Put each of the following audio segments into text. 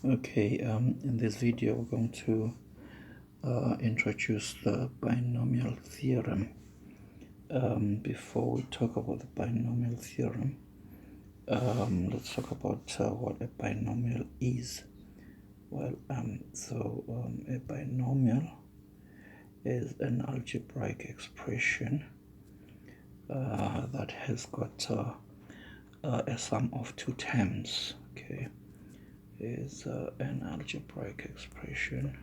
Okay, in this video we're going to introduce the binomial theorem. Before we talk about the binomial theorem, let's talk about what a binomial is. Well, a binomial is an algebraic expression that has got a sum of two terms. Okay, is an algebraic expression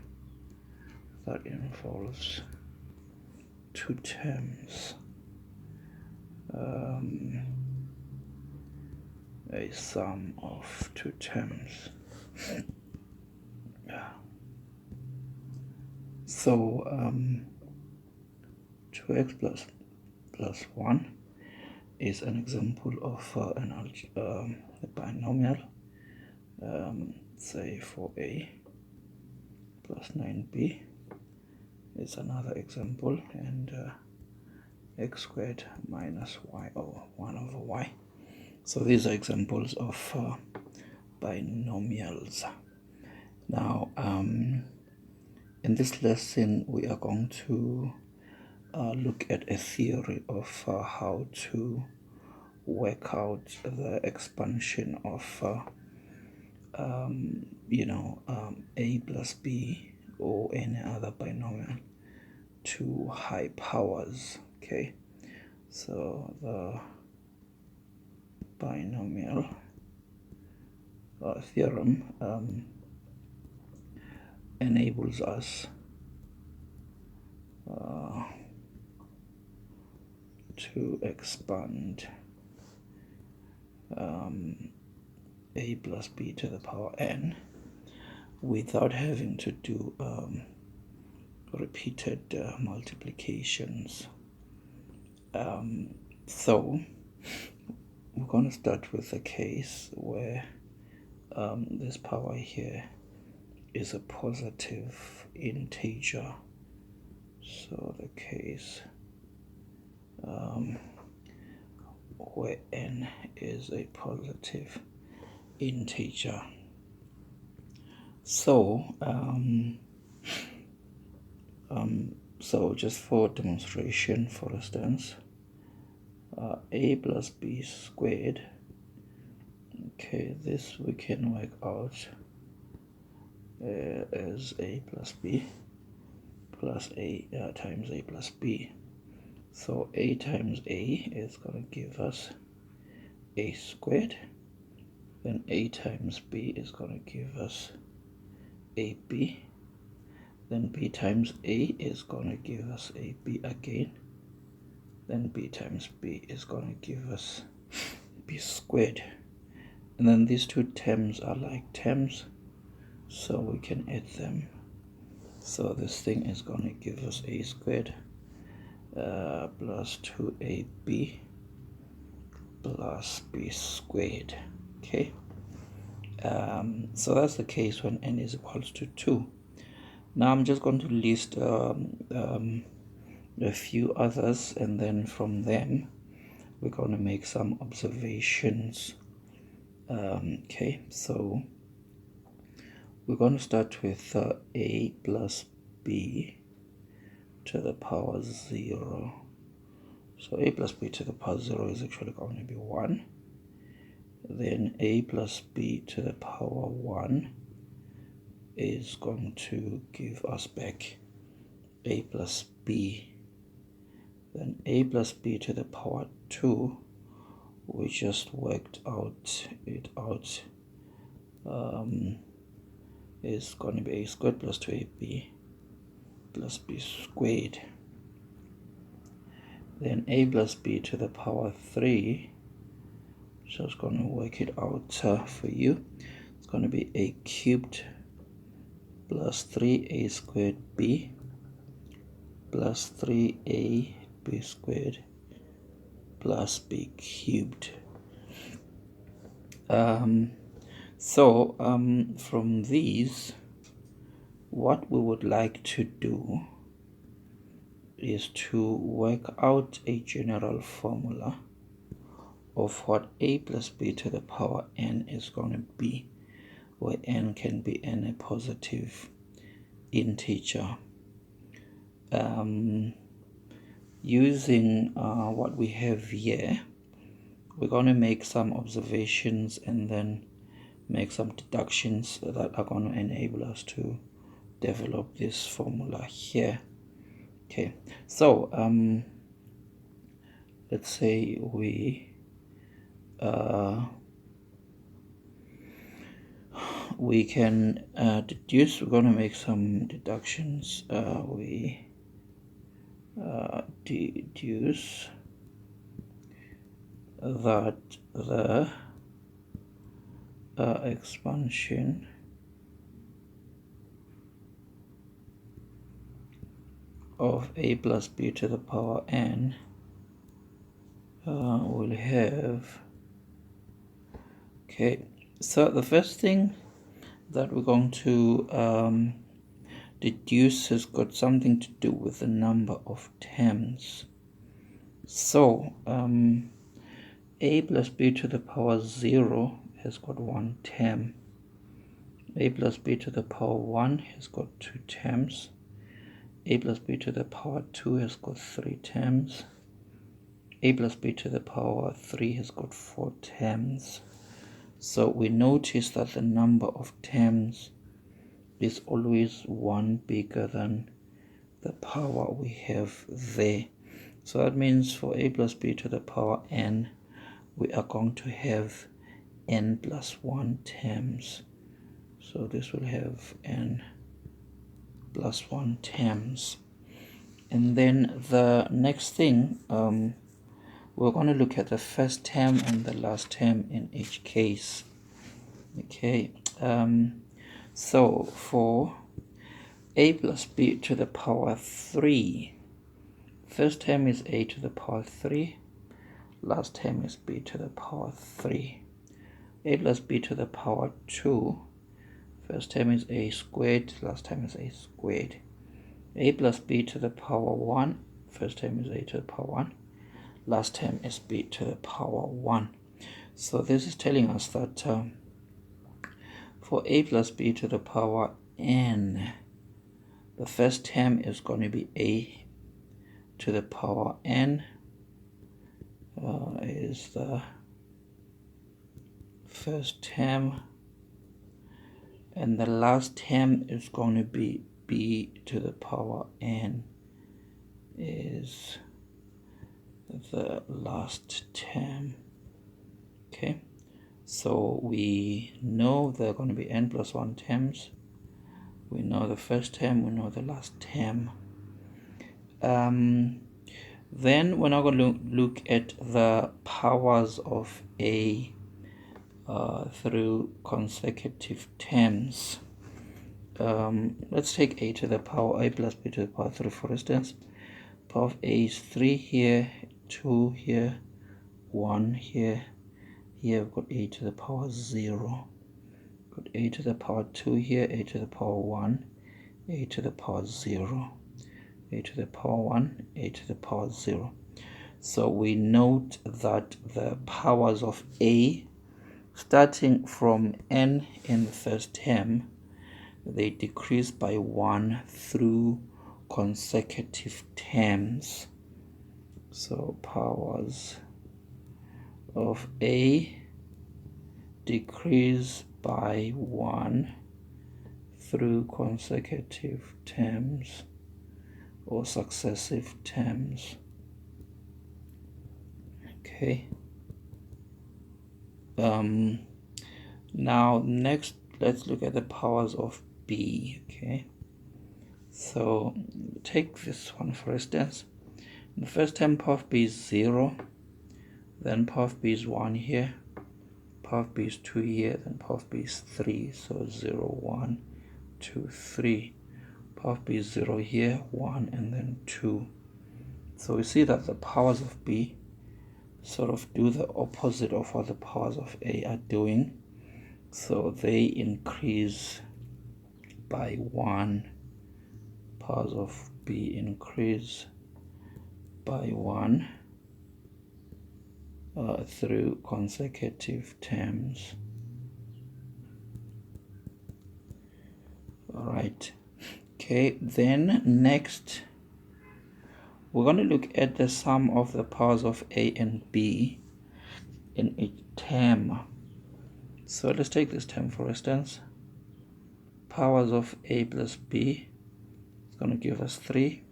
that involves two terms, a sum of two terms. So 2x plus 1 is an example of a binomial, say 4a plus 9b is another example, and x squared minus y, or 1 over y. So these are examples of binomials. Now, in this lesson, we are going to look at a theory of how to work out the expansion of a plus b or any other binomial to high powers. Okay, so the binomial theorem enables us to expand a plus b to the power n without having to do repeated multiplications. So we're going to start with a case where this power here is a positive integer. So the case where n is a positive integer. So so just for demonstration, for instance, a plus b squared, okay, this we can work out as a plus b plus a times a plus b. So a times a is going to give us a squared, then a times b is going to give us ab, then b times a is going to give us ab again, then b times b is going to give us b squared, and then these two terms are like terms, so we can add them. So this thing is going to give us a squared plus 2ab plus b squared. Okay, so that's the case when n is equals to 2. Now I'm just going to list a few others, and then from them we're going to make some observations. Okay, so we're going to start with a plus b to the power 0. So a plus b to the power 0 is actually going to be 1. Then a plus b to the power 1 is going to give us back a plus b. Then a plus b to the power 2, we just worked it out, is going to be a squared plus 2ab plus b squared. Then a plus b to the power 3, so it's going to work it out for you. It's going to be a cubed plus 3a squared b plus 3a b squared plus b cubed. So from these, what we would like to do is to work out a general formula of what a plus b to the power n is going to be where n can be a positive integer. Using what we have here, we're going to make some observations and then make some deductions that are going to enable us to develop this formula here. Okay, so let's say we can deduce. We're going to make some deductions. We deduce that the expansion of a plus b to the power n will have, okay, so the first thing that we're going to deduce has got something to do with the number of terms. So a plus b to the power 0 has got 1 term. A plus b to the power 1 has got 2 terms. A plus b to the power 2 has got 3 terms. A plus b to the power 3 has got 4 terms. So we notice that the number of terms is always 1 bigger than the power we have there. So that means for a plus b to the power n, we are going to have n plus 1 terms. So this will have n plus 1 terms. And then the next thing, we're going to look at the first term and the last term in each case. Okay, so for a plus b to the power 3, first term is a to the power 3, last term is b to the power 3. A plus b to the power 2, first term is a squared, last term is a squared. A plus b to the power 1, first term is a to the power 1, last term is b to the power 1. So this is telling us that for a plus b to the power n, the first term is going to be a to the power n, is the first term, and the last term is going to be b to the power n, is the last term. Okay, so we know there are going to be n plus 1 terms. We know the first term, we know the last term. Then we're now going to look at the powers of a through consecutive terms. Let's take a to the power a plus b to the power 3, for instance. Power of a is 3 here, 2 here, 1 here. Here we've got a to the power 0. Got a to the power 2 here, a to the power 1, a to the power 0, a to the power 1, a to the power 0. So we note that the powers of a, starting from n in the first term, they decrease by 1 through consecutive terms. So powers of a decrease by 1 through consecutive terms or successive terms. Okay. Now next, let's look at the powers of b. Okay, so take this one for instance. In the first term, power of b is 0, then power of b is 1 here, power of b is 2 here, then power of b is 3, so 0, 1, 2, 3. Power of b is 0 here, 1, and then 2. So we see that the powers of b sort of do the opposite of what the powers of a are doing. So they increase by 1. Powers of b increase by 1 through consecutive terms. All right. Okay, then next we're going to look at the sum of the powers of a and b in each term. So let's take this term for instance. Powers of a plus b is going to give us 3.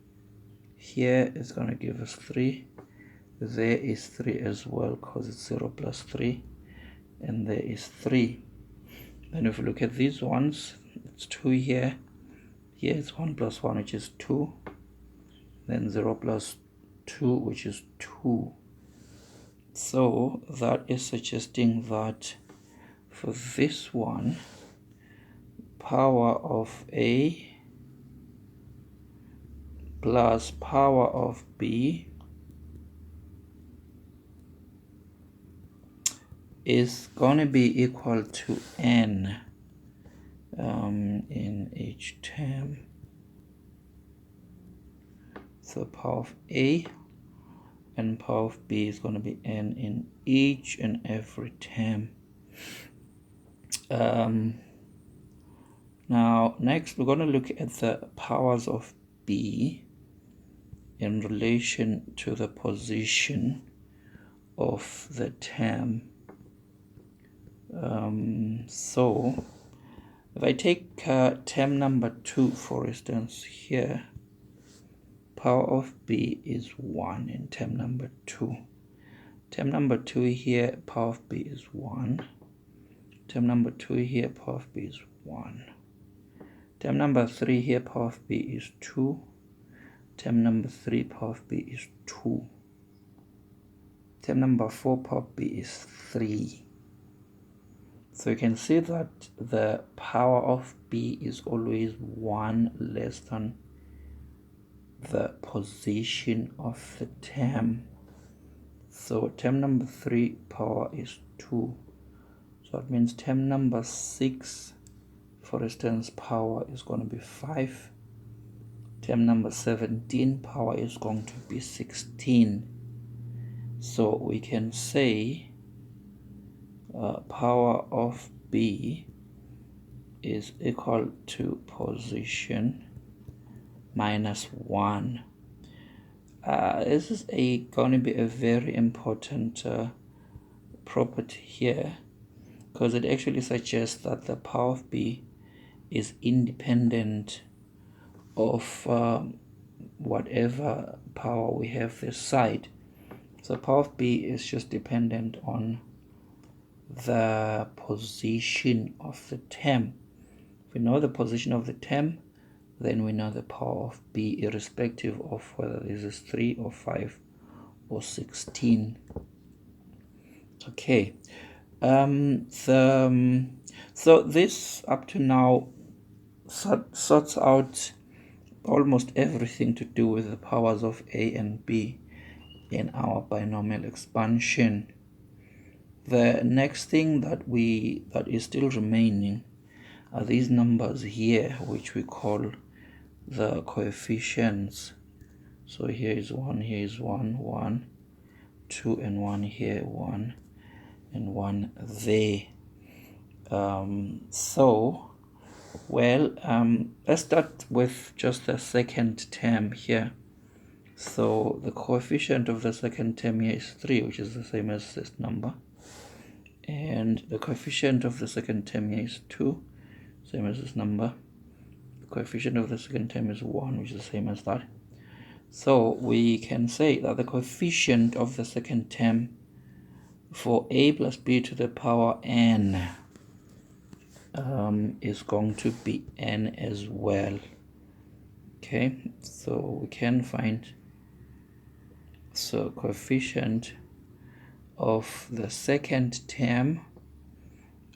Here it's going to give us 3. There is 3 as well because it's 0 plus 3. And there is 3. Then if we look at these ones, it's 2 here. Here it's 1 plus 1, which is 2. Then 0 plus 2, which is 2. So that is suggesting that for this one, power of a plus power of b is going to be equal to n in each term. So power of a and power of b is going to be n in each and every term. Now next we're going to look at the powers of b in relation to the position of the term. So if I take term number 2 for instance here, power of b is 1 in term number 2. Term number 2 here, power of b is 1. Term number 2 here, power of b is 1. Term number 3 here, power of b is 2. Term number 3, power of b is 2. Term number 4, power of b is 3. So you can see that the power of b is always 1 less than the position of the term. So term number 3 power is 2. So that means term number 6, for instance, power is going to be 5. Term number 17 power is going to be 16. So we can say power of b is equal to position minus 1. This is going to be a very important property here, because it actually suggests that the power of b is independent of whatever power we have this side. So power of b is just dependent on the position of the term. If we know the position of the term, then we know the power of b irrespective of whether this is 3 or 5 or 16. Okay, so this up to now sorts out almost everything to do with the powers of a and b in our binomial expansion. The next thing that is still remaining are these numbers here, which we call the coefficients. So here is 1, here is 1, 1, 2 and 1 here, 1 and 1 there. Let's start with just the second term here. So the coefficient of the second term here is 3, which is the same as this number. And the coefficient of the second term here is 2, same as this number. The coefficient of the second term is 1, which is the same as that. So we can say that the coefficient of the second term for a plus b to the power n is going to be n as well. Okay, so we can find coefficient of the second term,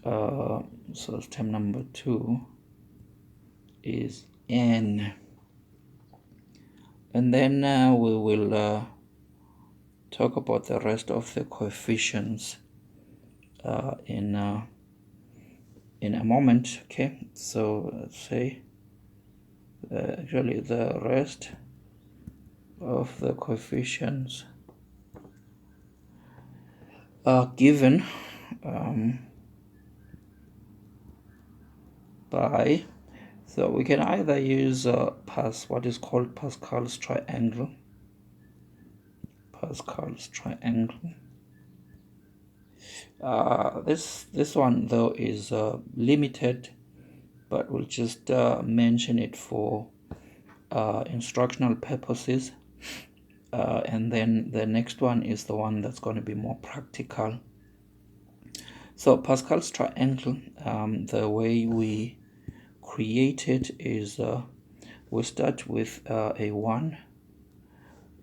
so term number 2 is n, and then we will talk about the rest of the coefficients in a moment. Okay, so let's say actually the rest of the coefficients are given by So we can either use what is called Pascal's triangle. Pascal's triangle. This one though is limited, but we'll just mention it for instructional purposes. And then the next one is the one that's going to be more practical. So Pascal's triangle, the way we create it is we start with a 1,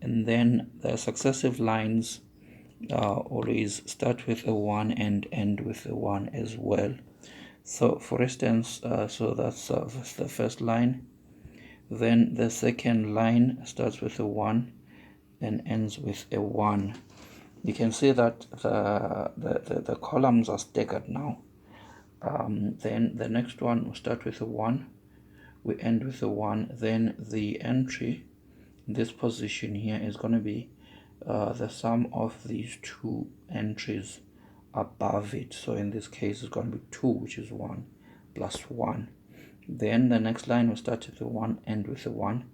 and then the successive lines always start with a 1 and end with a 1 as well. So for instance, so that's the first line. Then the second line starts with a 1 and ends with a 1. You can see that the columns are staggered now. Then the next one will start with a 1, we end with a 1. Then the entry in this position here is going to be the sum of these two entries above it. So in this case it's going to be 2, which is 1 plus 1. Then the next line will start with a 1, end with a 1.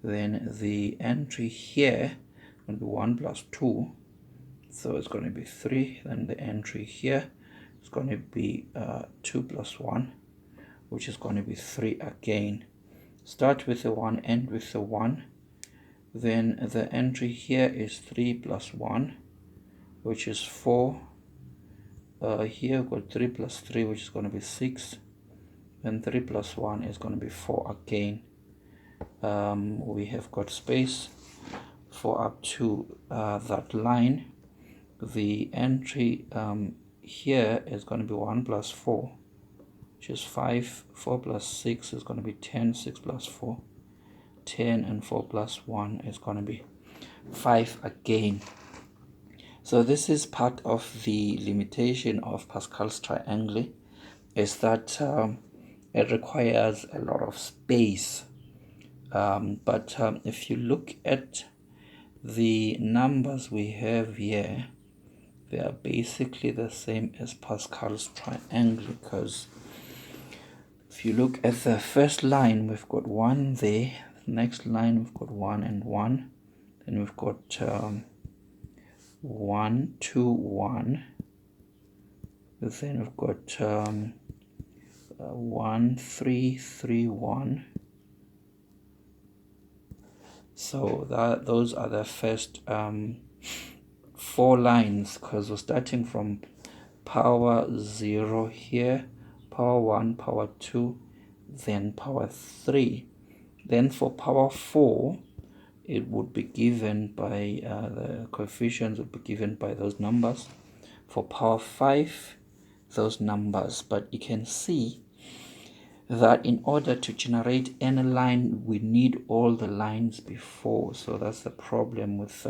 Then the entry here will be 1 plus 2, so it's going to be 3. Then the entry here is going to be 2 plus 1, which is going to be 3 again. Start with a 1, end with a 1. Then the entry here is 3 plus 1, which is 4. Here we've got 3 plus 3, which is going to be 6. Then 3 plus 1 is going to be 4 again. We have got space for up to that line. The entry here is going to be 1 plus 4, which is 5. 4 plus 6 is going to be 10. 6 plus 4, 10, and 4 plus 1 is going to be 5 again. So this is part of the limitation of Pascal's triangle, is that it requires a lot of space. But if you look at the numbers we have here, they are basically the same as Pascal's triangle, because if you look at the first line, we've got 1 there. The next line we've got 1 and 1. Then we've got 1, 2, 1. Then we've got 1, 3, 3, 1. So those are the first 4 lines, because we're starting from power 0 here, power 1, power 2, then power 3. Then for power 4, it would be given by the coefficients would be given by those numbers. For power 5, those numbers. But you can see that in order to generate any line, we need all the lines before. So that's the problem with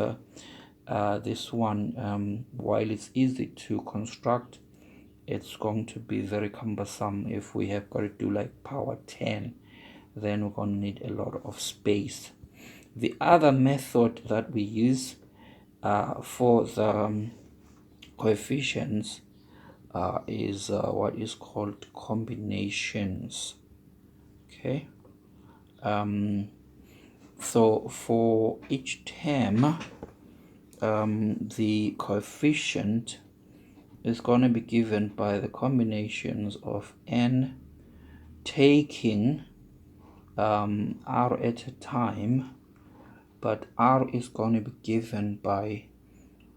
this one. While it's easy to construct, it's going to be very cumbersome if we have got to do like power 10. Then we're going to need a lot of space. The other method that we use for the coefficients is what is called combinations. Okay. So for each term, the coefficient is going to be given by the combinations of n taking r at a time, but r is going to be given by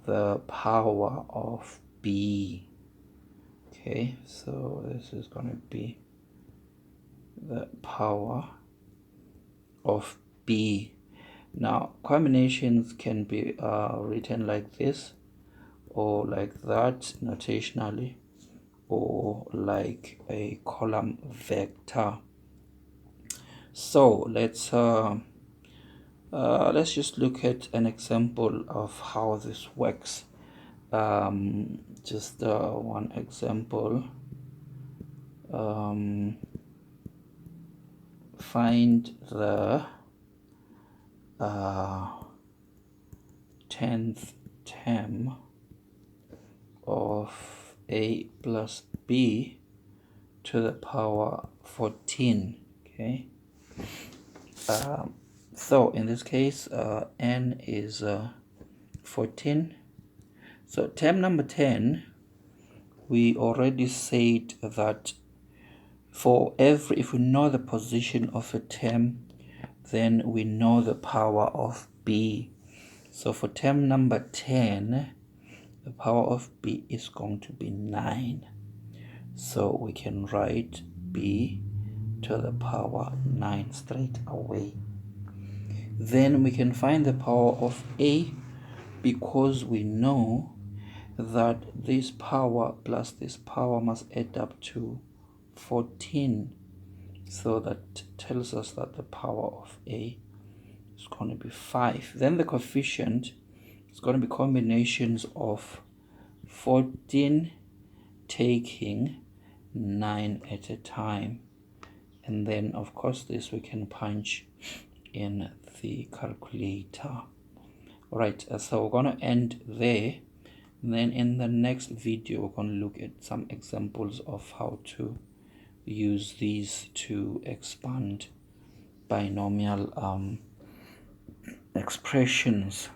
the power of b. Okay, so this is going to be the power of b. Now combinations can be written like this, or like that notationally, or like a column vector. So let's just look at an example of how this works. Just one example. Find the 10th term of a plus b to the power 14. Okay. So in this case, n is 14. So term number 10, we already said that for every, if we know the position of a term, then we know the power of b. So for term number 10, the power of b is going to be 9. So we can write b to the power 9 straight away. Then we can find the power of a, because we know that this power plus this power must add up to 14. So that tells us that the power of a is going to be 5. Then the coefficient is going to be combinations of 14 taking 9 at a time. And then, of course, this we can punch in the calculator. Alright, so we're going to end there. And then in the next video, we're going to look at some examples of how to use these to expand binomial expressions.